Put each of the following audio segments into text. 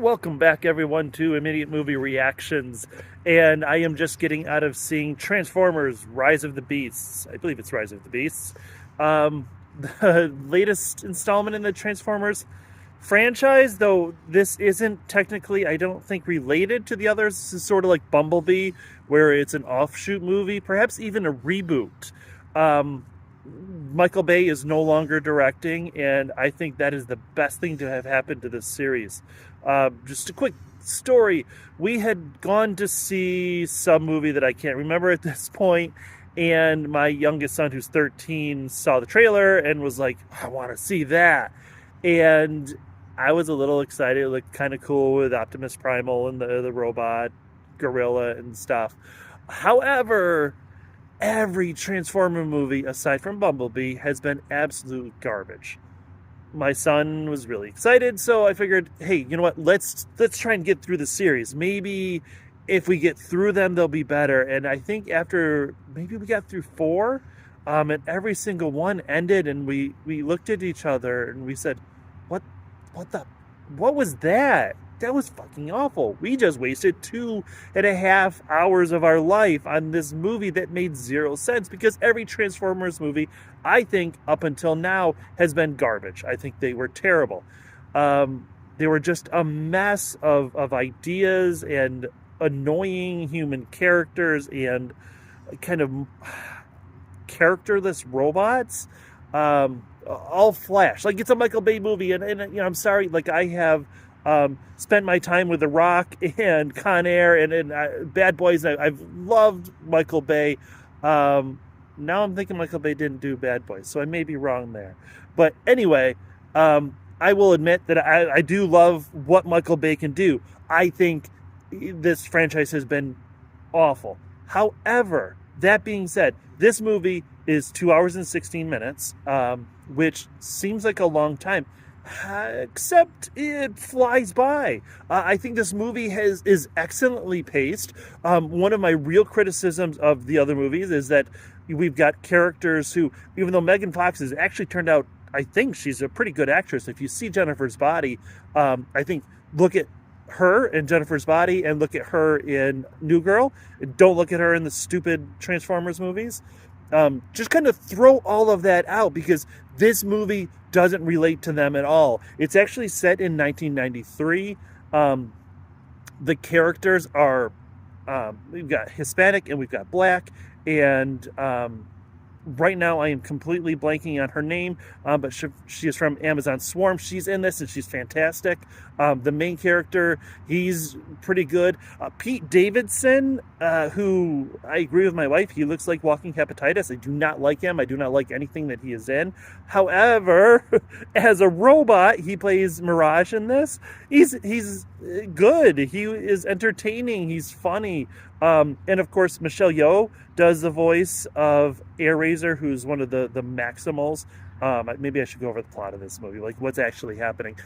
Welcome back, everyone, to Immediate Movie Reactions. And I am just getting out of seeing Transformers Rise of the Beasts. I believe it's Rise of the Beasts. Um, the latest installment in the Transformers franchise, though this isn't technically, I don't think, related to the others. This is sort of like Bumblebee, where it's an offshoot movie, perhaps even a reboot. Um, Michael Bay is no longer directing, and I think that is the best thing to have happened to this series. Just a quick story. We had gone to see some movie that I can't remember at this point, and my youngest son, who's 13, saw the trailer and was like, I want to see that. And I was a little excited. It looked kind of cool with Optimus Primal and the robot gorilla and stuff. However, every Transformer movie, aside from Bumblebee, has been absolute garbage. My son was really excited, so I figured, hey, you know what? Let's try and get through the series. Maybe if we get through them, they'll be better. And I think after maybe we got through four, and every single one ended, and we looked at each other and we said, "What, what was that? That was fucking awful. We just wasted 2.5 hours of our life on this movie that made zero sense," because every Transformers movie, I think, up until now, has been garbage. I think they were terrible. They were just a mess of ideas and annoying human characters and kind of characterless robots. All Flash. Like, it's a Michael Bay movie, and you know, I'm sorry, like, I have spent my time with The Rock and Con Air and Bad Boys. I've loved Michael Bay. Now I'm thinking Michael Bay didn't do Bad Boys, so I may be wrong there. But anyway, I will admit that I do love what Michael Bay can do. I think this franchise has been awful. However, that being said, this movie is 2 hours and 16 minutes, which seems like a long time. Except it flies by. I think this movie is excellently paced. One of my real criticisms of the other movies is that we've got characters who, even though Megan Fox has actually turned out, I think she's a pretty good actress. If you see Jennifer's Body, I think look at her in Jennifer's Body and look at her in New Girl. Don't look at her in the stupid Transformers movies. Just kind of throw all of that out, because this movie doesn't relate to them at all. It's actually set in 1993. The characters are, we've got Hispanic and we've got Black, and right now I am completely blanking on her name, but she is from Amazon Swarm. She's in this and she's fantastic. The main character, he's pretty good. Pete Davidson, who I agree with my wife, he looks like walking hepatitis. I do not like him. I do not like anything that he is in. However, as a robot, he plays Mirage in this. He's good. He is entertaining. He's funny. And of course, Michelle Yeoh does the voice of Airazor, who's one of the Maximals. Maybe I should go over the plot of this movie, like what's actually happening.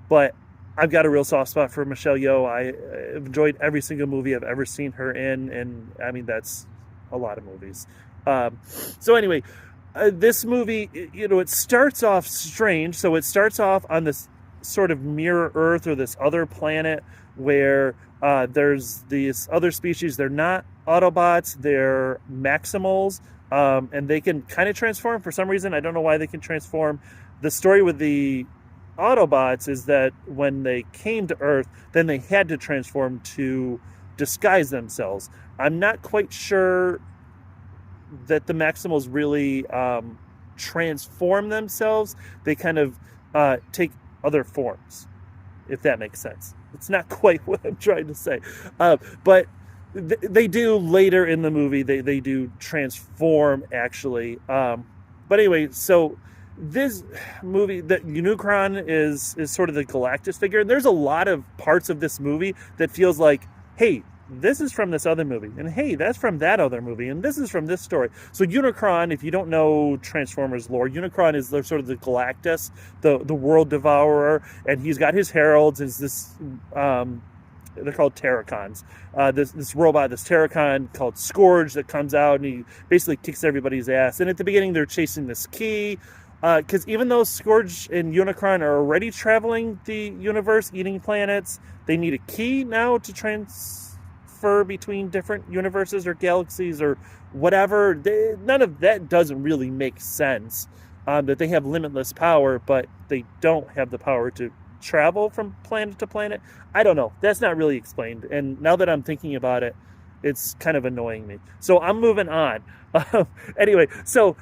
But I've got a real soft spot for Michelle Yeoh. I've enjoyed every single movie I've ever seen her in, and I mean, that's a lot of movies. So anyway, this movie, you know, it starts off strange. So it starts off on this sort of mirror Earth, or this other planet where there's these other species. They're not Autobots, they're Maximals, and they can kind of transform for some reason. I don't know why they can transform. The story with the Autobots is that when they came to Earth, then they had to transform to disguise themselves. I'm not quite sure that the Maximals really transform themselves. They kind of take other forms, if that makes sense. It's not quite what I'm trying to say. But they do later in the movie. They do transform, actually. But anyway, so this movie, the Unicron is sort of the Galactus figure. And there's a lot of parts of this movie that feels like, hey, this is from this other movie, and hey, that's from that other movie, and this is from this story. So Unicron, if you don't know Transformers lore, Unicron is sort of the Galactus, the world devourer, and he's got his heralds. Is this they're called Terracons. This robot, this Terracon called Scourge, that comes out and he basically kicks everybody's ass. And at the beginning, they're chasing this key. Because even though Scourge and Unicron are already traveling the universe, eating planets, they need a key now to transfer between different universes or galaxies or whatever. None of that doesn't really make sense. That they have limitless power, but they don't have the power to travel from planet to planet. I don't know. That's not really explained. And now that I'm thinking about it, it's kind of annoying me. So I'm moving on. Anyway, so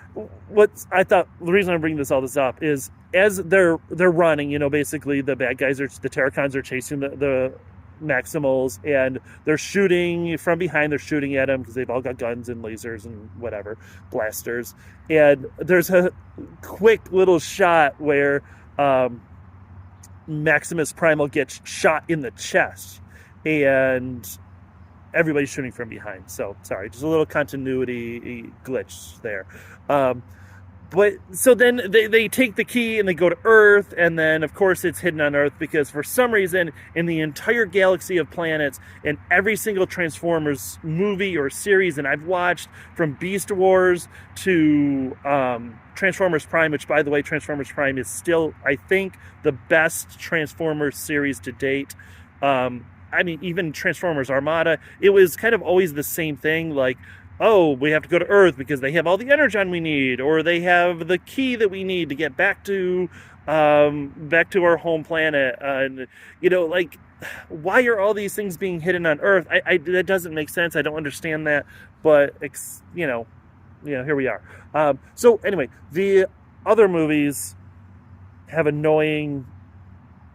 what I thought the reason I'm bringing all this up is as they're running, basically the bad guys the Terracons are chasing the Maximals, and they're shooting from behind. They're shooting at them because they've all got guns and lasers and whatever, blasters. And there's a quick little shot where Maximus Primal gets shot in the chest, and everybody's shooting from behind. So sorry, just a little continuity glitch there. But so then they take the key and they go to Earth, and then of course it's hidden on Earth because for some reason in the entire galaxy of planets, in every single Transformers movie or series, and I've watched from Beast Wars to Transformers Prime, which by the way, Transformers Prime is still, I think, the best Transformers series to date. I mean, even Transformers Armada, it was kind of always the same thing, like, oh, we have to go to Earth because they have all the energon we need, or they have the key that we need to get back to our home planet. And like, why are all these things being hidden on Earth? That doesn't make sense. I don't understand that. But here we are. So anyway, the other movies have annoying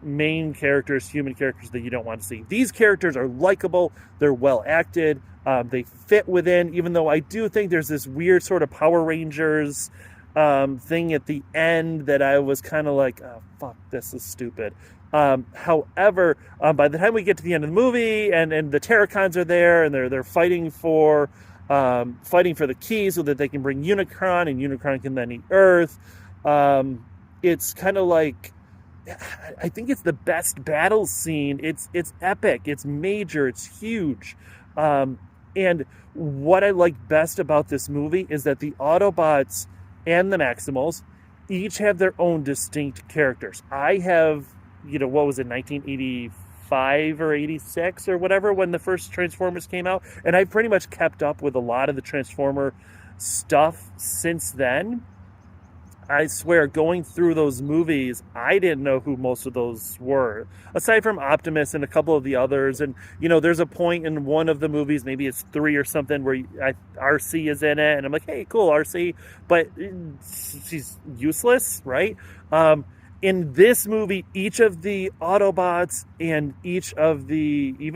main characters, human characters that you don't want to see. These characters are likable. They're well acted. They fit within, even though I do think there's this weird sort of Power Rangers thing at the end that I was kind of like, oh, fuck, this is stupid. However, by the time we get to the end of the movie and the Terracons are there and they're fighting for the key so that they can bring Unicron, and Unicron can then eat Earth. It's kind of like, I think it's the best battle scene. It's epic. It's major. It's huge. And what I like best about this movie is that the Autobots and the Maximals each have their own distinct characters. I have, what was it, 1985 or 86 or whatever, when the first Transformers came out. And I've pretty much kept up with a lot of the Transformer stuff since then. I swear, going through those movies, I didn't know who most of those were, aside from Optimus and a couple of the others. And, there's a point in one of the movies, maybe it's 3 or something, where RC is in it. And I'm like, hey, cool, RC. But she's useless, right? In this movie, each of the Autobots and even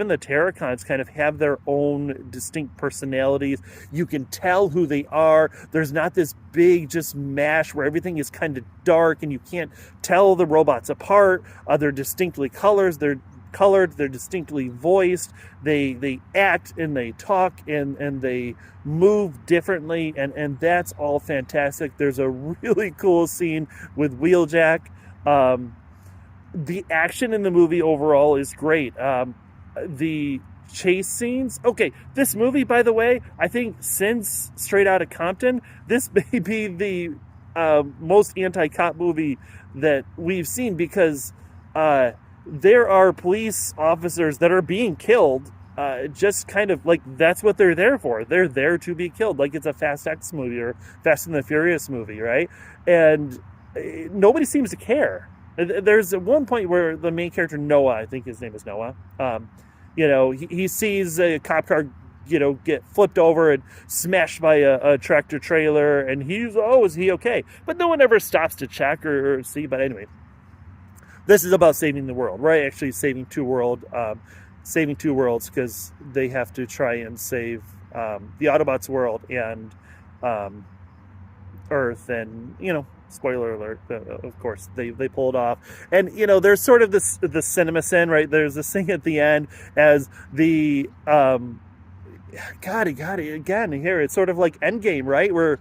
the Terracons kind of have their own distinct personalities. You can tell who they are. There's not this big just mash where everything is kind of dark and you can't tell the robots apart. They're distinctly colored, they're distinctly voiced. They act and they talk and they move differently, and that's all fantastic. There's a really cool scene with Wheeljack. The action in the movie overall is great. The chase scenes. Okay, this movie, by the way, I think since Straight Outta Compton, this may be the most anti-cop movie that we've seen, because there are police officers that are being killed. Just kind of like, that's what they're there for. They're there to be killed. Like it's a Fast X movie or Fast and the Furious movie, right? And nobody seems to care. There's one point where the main character, Noah, I think his name is Noah, he sees a cop car, get flipped over and smashed by a tractor trailer, and is he okay? But no one ever stops to check or see. But anyway, this is about saving the world, right? Actually saving two worlds, because they have to try and save the Autobots world and Earth, and spoiler alert, of course they pulled off. And there's sort of the cinema sin, right? There's this thing at the end as the God again here, it's sort of like Endgame, right? Where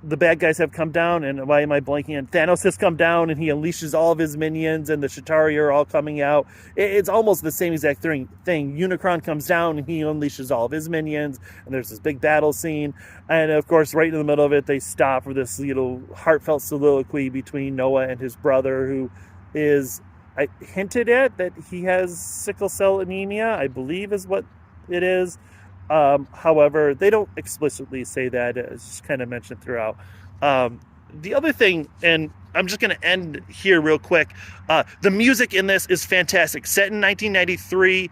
the bad guys have come down, and why am I blanking on? Thanos has come down, and he unleashes all of his minions, and the Chitauri are all coming out. It's almost the same exact thing. Unicron comes down, and he unleashes all of his minions, and there's this big battle scene. And of course, right in the middle of it, they stop for this heartfelt soliloquy between Noah and his brother, who is hinted at that he has sickle cell anemia, I believe is what it is. However, they don't explicitly say that. It's just kind of mentioned throughout. The other thing, and I'm just going to end here real quick. The music in this is fantastic. Set in 1993,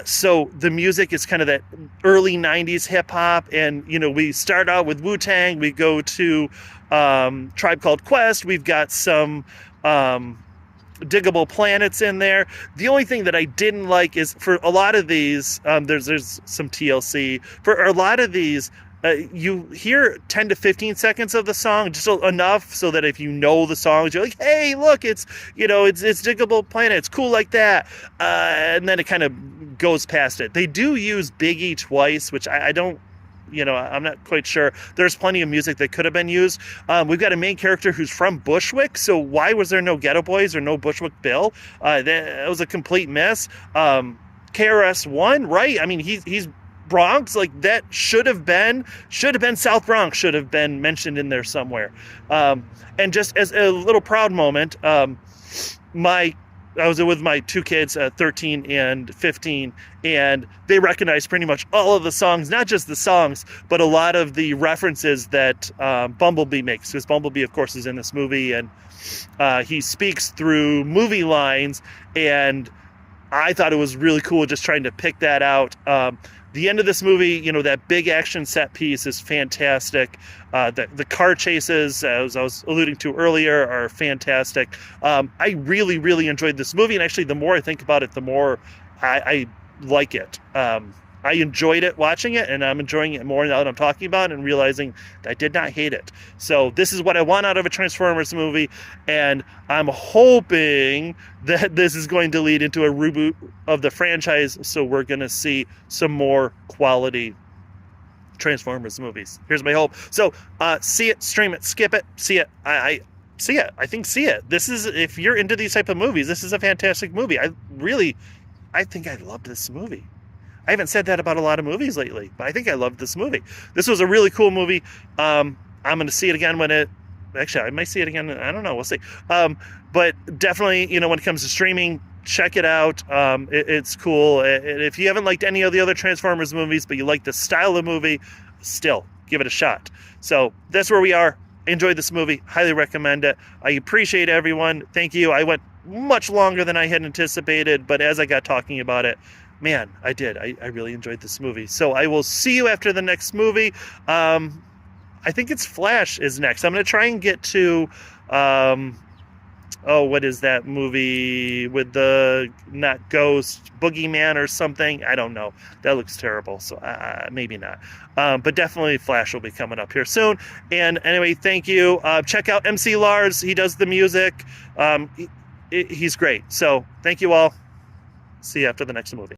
so the music is kind of that early 90s hip hop. And, we start out with Wu-Tang. We go to Tribe Called Quest. We've got some Diggable Planets in there. The only thing that I didn't like is for a lot of these, there's some TLC. For a lot of these, you hear 10 to 15 seconds of the song, just enough so that if you know the songs, you're like, hey, look, it's Diggable Planet. It's cool like that. And then it kind of goes past it. They do use Biggie twice, which I don't, I'm not quite sure. There's plenty of music that could have been used. We've got a main character who's from Bushwick, so why was there no Ghetto Boys or no Bushwick Bill? That was a complete mess. KRS-One, right? I mean, he's Bronx, like that should have been South Bronx, should have been mentioned in there somewhere. And just as a little proud moment, I was with my two kids, 13 and 15, and they recognized pretty much all of the songs, not just the songs, but a lot of the references that Bumblebee makes, because Bumblebee, of course, is in this movie, and he speaks through movie lines, and I thought it was really cool just trying to pick that out. The end of this movie, that big action set piece is fantastic. The car chases, as I was alluding to earlier, are fantastic. I really, really enjoyed this movie, and actually, the more I think about it, the more I like it. I enjoyed it watching it, and I'm enjoying it more now that I'm talking about it and realizing that I did not hate it. So this is what I want out of a Transformers movie, and I'm hoping that this is going to lead into a reboot of the franchise, so we're going to see some more quality Transformers movies. Here's my hope. So see it, stream it, skip it, see it. I see it. I think see it. This is, if you're into these type of movies, this is a fantastic movie. I think I loved this movie. I haven't said that about a lot of movies lately, but I think I loved this movie. This was a really cool movie. I'm going to see it again actually, I might see it again. I don't know. We'll see. But definitely, when it comes to streaming, check it out. It's cool. If you haven't liked any of the other Transformers movies, but you like the style of movie, still give it a shot. So that's where we are. Enjoyed this movie. Highly recommend it. I appreciate everyone. Thank you. I went much longer than I had anticipated, but as I got talking about it, man, I did. I really enjoyed this movie. So I will see you after the next movie. I think it's Flash is next. I'm going to try and get to, what is that movie with the, not Ghost, Boogeyman or something? I don't know. That looks terrible. So maybe not. But definitely Flash will be coming up here soon. And anyway, thank you. Check out MC Lars. He does the music. He's great. So thank you all. See you after the next movie.